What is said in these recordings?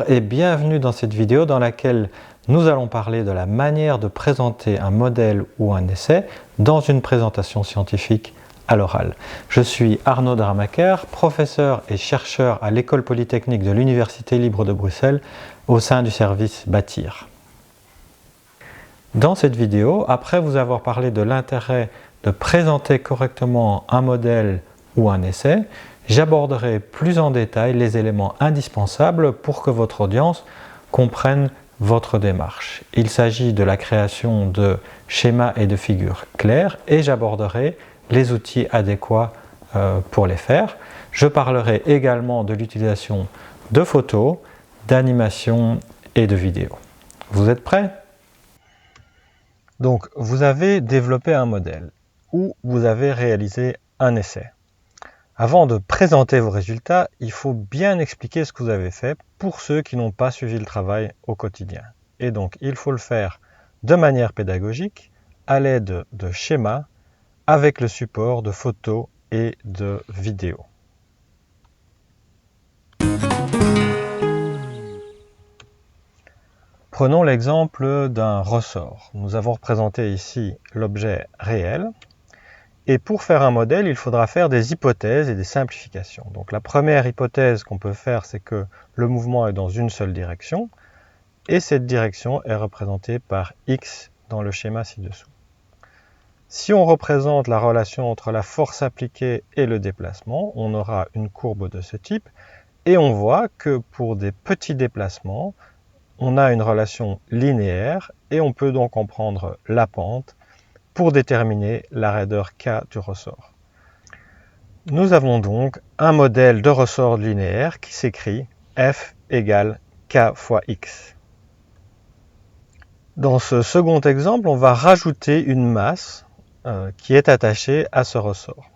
Bonjour et bienvenue dans cette vidéo dans laquelle nous allons parler de la manière de présenter un modèle ou un essai dans une présentation scientifique à l'oral. Je suis Arnaud Dramaker, professeur et chercheur à l'École Polytechnique de l'Université Libre de Bruxelles au sein du service Bâtir. Dans cette vidéo, après vous avoir parlé de l'intérêt de présenter correctement un modèle ou un essai, j'aborderai plus en détail les éléments indispensables pour que votre audience comprenne votre démarche. Il s'agit de la création de schémas et de figures claires et j'aborderai les outils adéquats pour les faire. Je parlerai également de l'utilisation de photos, d'animations et de vidéos. Vous êtes prêts? Donc, vous avez développé un modèle ou vous avez réalisé un essai. Avant de présenter vos résultats, il faut bien expliquer ce que vous avez fait pour ceux qui n'ont pas suivi le travail au quotidien. Et donc, il faut le faire de manière pédagogique, à l'aide de schémas, avec le support de photos et de vidéos. Prenons l'exemple d'un ressort. Nous avons représenté ici l'objet réel. Et pour faire un modèle, il faudra faire des hypothèses et des simplifications. Donc la première hypothèse qu'on peut faire, c'est que le mouvement est dans une seule direction, et cette direction est représentée par X dans le schéma ci-dessous. Si on représente la relation entre la force appliquée et le déplacement, on aura une courbe de ce type, et on voit que pour des petits déplacements, on a une relation linéaire, et on peut donc en prendre la pente, pour déterminer la raideur K du ressort. Nous avons donc un modèle de ressort linéaire qui s'écrit F égale K fois X. Dans ce second exemple, on va rajouter une masse qui est attachée à ce ressort.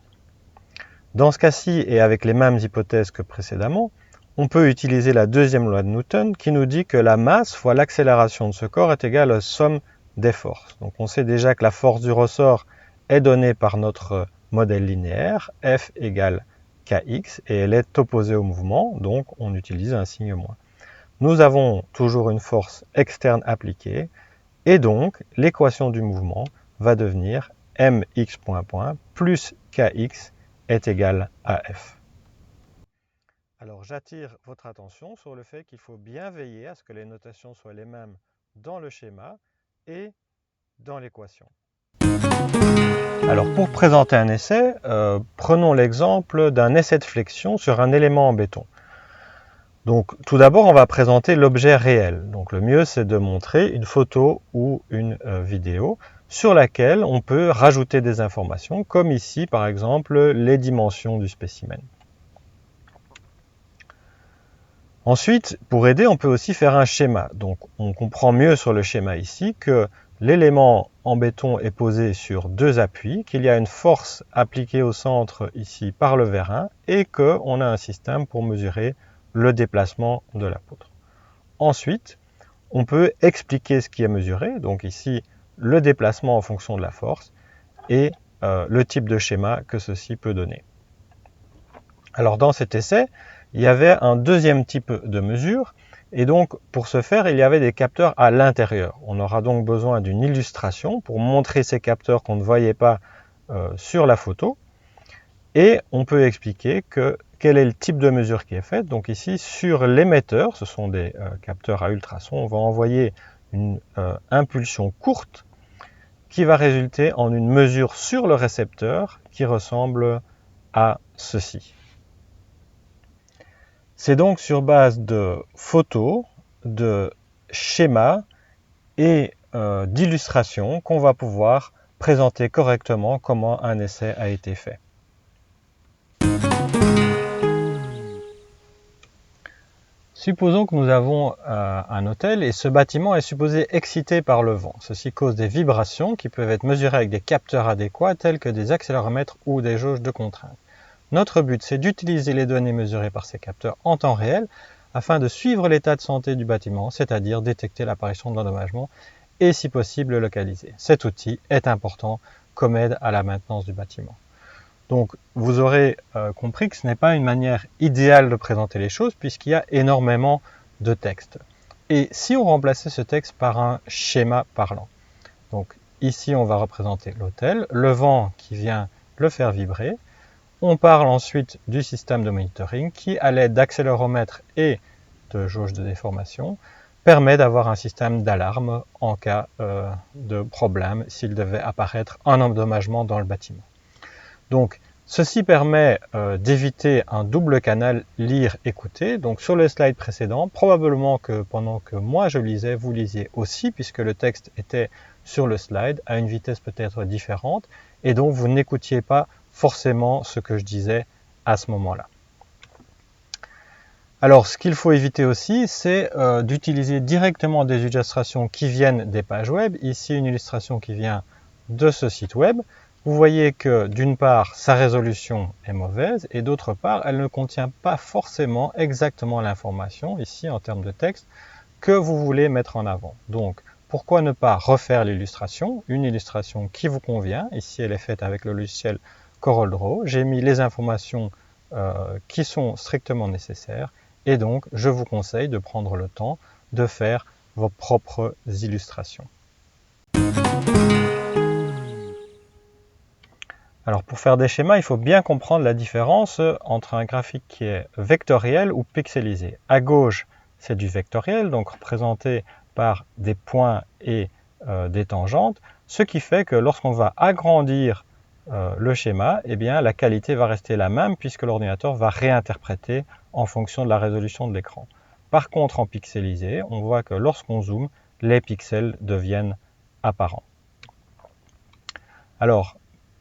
Dans ce cas-ci, et avec les mêmes hypothèses que précédemment, on peut utiliser la deuxième loi de Newton qui nous dit que la masse fois l'accélération de ce corps est égale à la somme des forces. Donc on sait déjà que la force du ressort est donnée par notre modèle linéaire, F égale Kx, et elle est opposée au mouvement, donc on utilise un signe moins. Nous avons toujours une force externe appliquée, et donc l'équation du mouvement va devenir mx plus Kx est égal à F. Alors j'attire votre attention sur le fait qu'il faut bien veiller à ce que les notations soient les mêmes dans le schéma et dans l'équation. Alors pour présenter un essai, prenons l'exemple d'un essai de flexion sur un élément en béton. Donc tout d'abord on va présenter l'objet réel. Donc le mieux c'est de montrer une photo ou une vidéo sur laquelle on peut rajouter des informations, comme ici par exemple les dimensions du spécimen. Ensuite, pour aider, on peut aussi faire un schéma. Donc, on comprend mieux sur le schéma ici que l'élément en béton est posé sur deux appuis, qu'il y a une force appliquée au centre ici par le vérin et qu'on a un système pour mesurer le déplacement de la poutre. Ensuite, on peut expliquer ce qui est mesuré, donc ici le déplacement en fonction de la force et le type de schéma que ceci peut donner. Alors dans cet essai, il y avait un deuxième type de mesure, et donc pour ce faire, il y avait des capteurs à l'intérieur. On aura donc besoin d'une illustration pour montrer ces capteurs qu'on ne voyait pas sur la photo, et on peut expliquer quel est le type de mesure qui est faite. Donc ici, sur l'émetteur, ce sont des capteurs à ultrasons, on va envoyer une impulsion courte qui va résulter en une mesure sur le récepteur qui ressemble à ceci. C'est donc sur base de photos, de schémas et d'illustrations qu'on va pouvoir présenter correctement comment un essai a été fait. Supposons que nous avons un hôtel et ce bâtiment est supposé excité par le vent. Ceci cause des vibrations qui peuvent être mesurées avec des capteurs adéquats tels que des accéléromètres ou des jauges de contrainte. Notre but, c'est d'utiliser les données mesurées par ces capteurs en temps réel afin de suivre l'état de santé du bâtiment, c'est-à-dire détecter l'apparition de l'endommagement et, si possible, le localiser. Cet outil est important comme aide à la maintenance du bâtiment. Donc, vous aurez compris que ce n'est pas une manière idéale de présenter les choses puisqu'il y a énormément de texte. Et si on remplaçait ce texte par un schéma parlant? Donc ici, on va représenter l'hôtel, le vent qui vient le faire vibrer. On parle ensuite du système de monitoring qui, à l'aide d'accéléromètre et de jauge de déformation, permet d'avoir un système d'alarme en cas de problème s'il devait apparaître un endommagement dans le bâtiment. Donc, ceci permet d'éviter un double canal lire-écouter. Donc, sur le slide précédent, probablement que pendant que moi je lisais, vous lisiez aussi, puisque le texte était sur le slide à une vitesse peut-être différente, et donc vous n'écoutiez pas forcément ce que je disais à ce moment-là. Alors, ce qu'il faut éviter aussi, c'est d'utiliser directement des illustrations qui viennent des pages web. Ici, une illustration qui vient de ce site web. Vous voyez que d'une part, sa résolution est mauvaise et d'autre part, elle ne contient pas forcément exactement l'information, ici en termes de texte, que vous voulez mettre en avant. Donc, pourquoi ne pas refaire l'illustration, une illustration qui vous convient. Ici, elle est faite avec le logiciel CorelDRAW. J'ai mis les informations qui sont strictement nécessaires. Et donc, je vous conseille de prendre le temps de faire vos propres illustrations. Alors, pour faire des schémas, il faut bien comprendre la différence entre un graphique qui est vectoriel ou pixelisé. À gauche, c'est du vectoriel, donc représenté par des points et des tangentes, ce qui fait que lorsqu'on va agrandir le schéma, eh bien, la qualité va rester la même puisque l'ordinateur va réinterpréter en fonction de la résolution de l'écran. Par contre, en pixelisé, on voit que lorsqu'on zoome, les pixels deviennent apparents. Alors,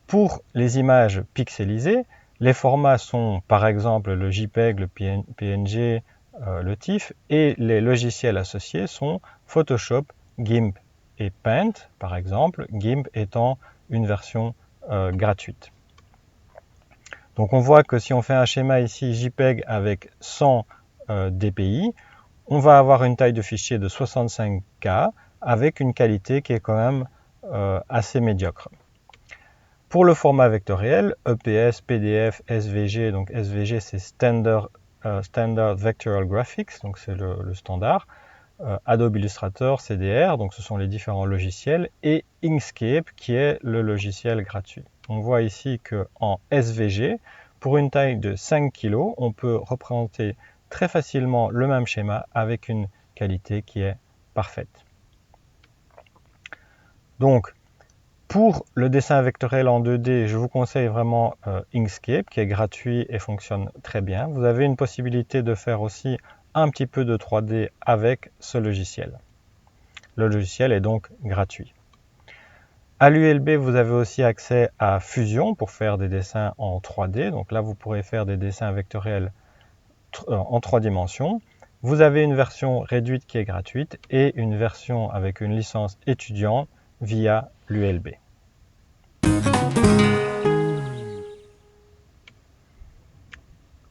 pour les images pixelisées, les formats sont par exemple le JPEG, le PNG, le TIFF, et les logiciels associés sont Photoshop, GIMP et Paint, par exemple, GIMP étant une version gratuite. Donc on voit que si on fait un schéma ici JPEG avec 100 dpi, on va avoir une taille de fichier de 65K avec une qualité qui est quand même assez médiocre. Pour le format vectoriel, EPS, PDF, SVG, donc SVG c'est Standard Vectorial Graphics, donc c'est le standard, Adobe Illustrator, CDR, donc ce sont les différents logiciels, et Inkscape qui est le logiciel gratuit. On voit ici qu'en SVG, pour une taille de 5 kg, on peut représenter très facilement le même schéma avec une qualité qui est parfaite. Donc, pour le dessin vectoriel en 2D, je vous conseille vraiment Inkscape qui est gratuit et fonctionne très bien. Vous avez une possibilité de faire aussi un petit peu de 3D avec ce logiciel. Le logiciel est donc gratuit. À l'ULB, vous avez aussi accès à Fusion pour faire des dessins en 3D. Donc là, vous pourrez faire des dessins vectoriels en 3 dimensions. Vous avez une version réduite qui est gratuite et une version avec une licence étudiant via l'ULB.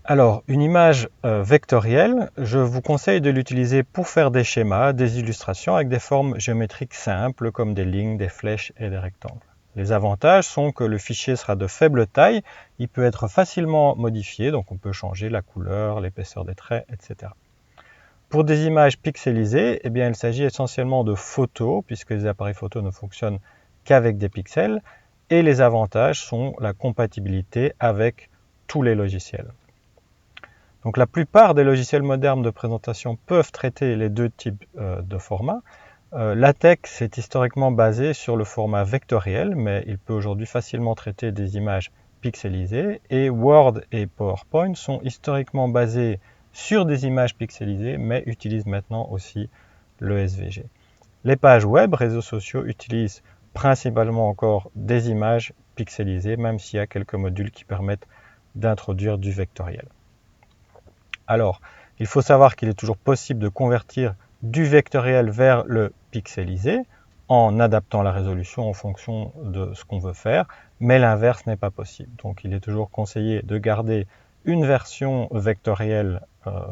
Alors, une image vectorielle, je vous conseille de l'utiliser pour faire des schémas, des illustrations avec des formes géométriques simples comme des lignes, des flèches et des rectangles. Les avantages sont que le fichier sera de faible taille, il peut être facilement modifié, donc on peut changer la couleur, l'épaisseur des traits, etc. Pour des images pixelisées, eh bien, il s'agit essentiellement de photos, puisque les appareils photo ne fonctionnent qu'avec des pixels, et les avantages sont la compatibilité avec tous les logiciels. Donc la plupart des logiciels modernes de présentation peuvent traiter les deux types de formats. LaTeX est historiquement basé sur le format vectoriel, mais il peut aujourd'hui facilement traiter des images pixelisées. Et Word et PowerPoint sont historiquement basés sur des images pixelisées, mais utilisent maintenant aussi le SVG. Les pages web, réseaux sociaux, utilisent principalement encore des images pixelisées, même s'il y a quelques modules qui permettent d'introduire du vectoriel. Alors, il faut savoir qu'il est toujours possible de convertir du vectoriel vers le pixelisé en adaptant la résolution en fonction de ce qu'on veut faire, mais l'inverse n'est pas possible. Donc il est toujours conseillé de garder une version vectorielle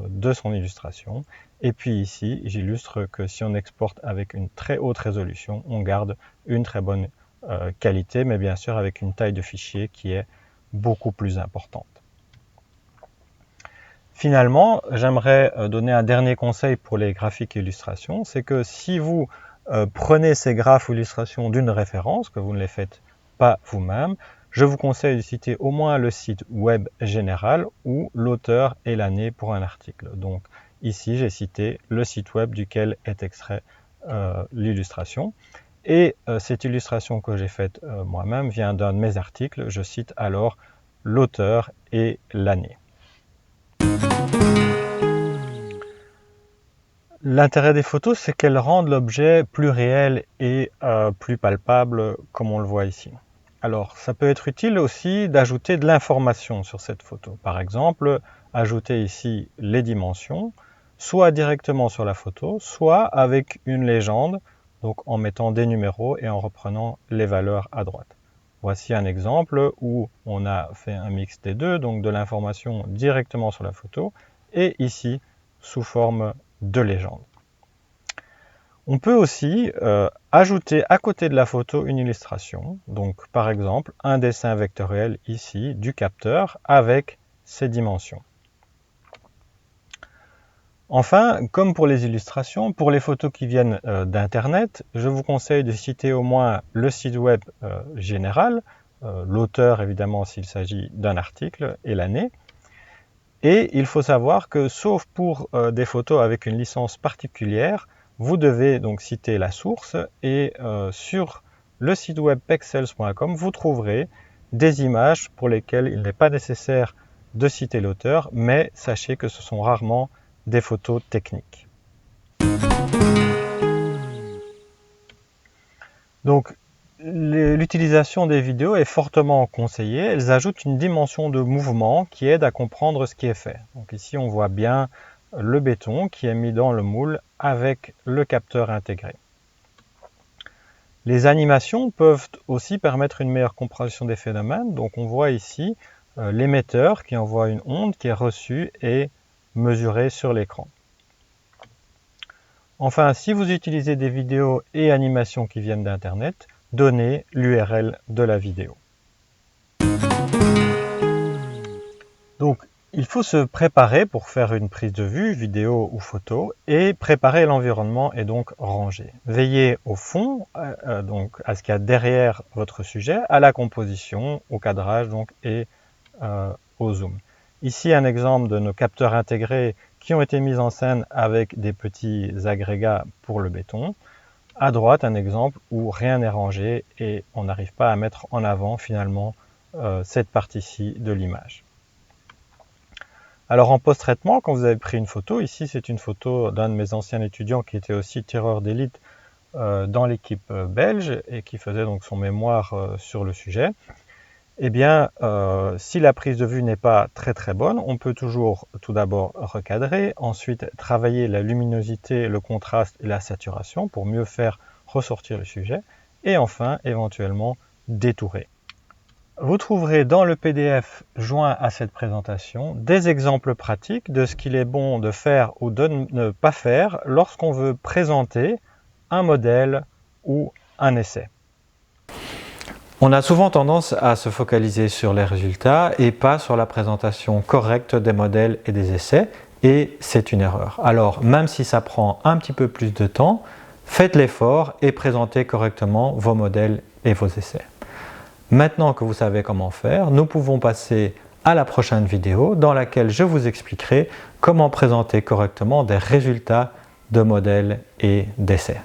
de son illustration. Et puis ici, j'illustre que si on exporte avec une très haute résolution, on garde une très bonne qualité, mais bien sûr avec une taille de fichier qui est beaucoup plus importante. Finalement, j'aimerais donner un dernier conseil pour les graphiques et illustrations, c'est que si vous prenez ces graphes ou illustrations d'une référence, que vous ne les faites pas vous-même, je vous conseille de citer au moins le site web général ou l'auteur et l'année pour un article. Donc ici, j'ai cité le site web duquel est extrait l'illustration. Et cette illustration que j'ai faite moi-même vient d'un de mes articles. Je cite alors l'auteur et l'année. L'intérêt des photos, c'est qu'elles rendent l'objet plus réel et plus palpable, comme on le voit ici. Alors, ça peut être utile aussi d'ajouter de l'information sur cette photo. Par exemple, ajouter ici les dimensions, soit directement sur la photo, soit avec une légende, donc en mettant des numéros et en reprenant les valeurs à droite. Voici un exemple où on a fait un mix des deux, donc de l'information directement sur la photo, et ici, sous forme de légende. On peut aussi ajouter à côté de la photo une illustration, donc par exemple un dessin vectoriel ici du capteur avec ses dimensions. Enfin, comme pour les illustrations, pour les photos qui viennent d'Internet, je vous conseille de citer au moins le site web général, l'auteur évidemment s'il s'agit d'un article et l'année. Et il faut savoir que sauf pour des photos avec une licence particulière, vous devez donc citer la source et sur le site web pexels.com, vous trouverez des images pour lesquelles il n'est pas nécessaire de citer l'auteur, mais sachez que ce sont rarement des photos techniques. Donc, l'utilisation des vidéos est fortement conseillée. Elles ajoutent une dimension de mouvement qui aide à comprendre ce qui est fait. Donc ici, on voit bien le béton qui est mis dans le moule avec le capteur intégré. Les animations peuvent aussi permettre une meilleure compréhension des phénomènes. Donc on voit ici l'émetteur qui envoie une onde qui est reçue et mesurée sur l'écran. Enfin, si vous utilisez des vidéos et animations qui viennent d'Internet, donnez l'URL de la vidéo. Donc, il faut se préparer pour faire une prise de vue, vidéo ou photo, et préparer l'environnement et donc ranger. Veillez au fond, donc à ce qu'il y a derrière votre sujet, à la composition, au cadrage donc, et au zoom. Ici, un exemple de nos capteurs intégrés qui ont été mis en scène avec des petits agrégats pour le béton. À droite, un exemple où rien n'est rangé et on n'arrive pas à mettre en avant finalement cette partie-ci de l'image. Alors en post-traitement, quand vous avez pris une photo, ici c'est une photo d'un de mes anciens étudiants qui était aussi tireur d'élite dans l'équipe belge et qui faisait donc son mémoire sur le sujet. Eh bien, si la prise de vue n'est pas très bonne, on peut toujours tout d'abord recadrer, ensuite travailler la luminosité, le contraste et la saturation pour mieux faire ressortir le sujet, et enfin, éventuellement, détourer. Vous trouverez dans le PDF joint à cette présentation des exemples pratiques de ce qu'il est bon de faire ou de ne pas faire lorsqu'on veut présenter un modèle ou un essai. On a souvent tendance à se focaliser sur les résultats et pas sur la présentation correcte des modèles et des essais, et c'est une erreur. Alors, même si ça prend un petit peu plus de temps, faites l'effort et présentez correctement vos modèles et vos essais. Maintenant que vous savez comment faire, nous pouvons passer à la prochaine vidéo dans laquelle je vous expliquerai comment présenter correctement des résultats de modèles et d'essais.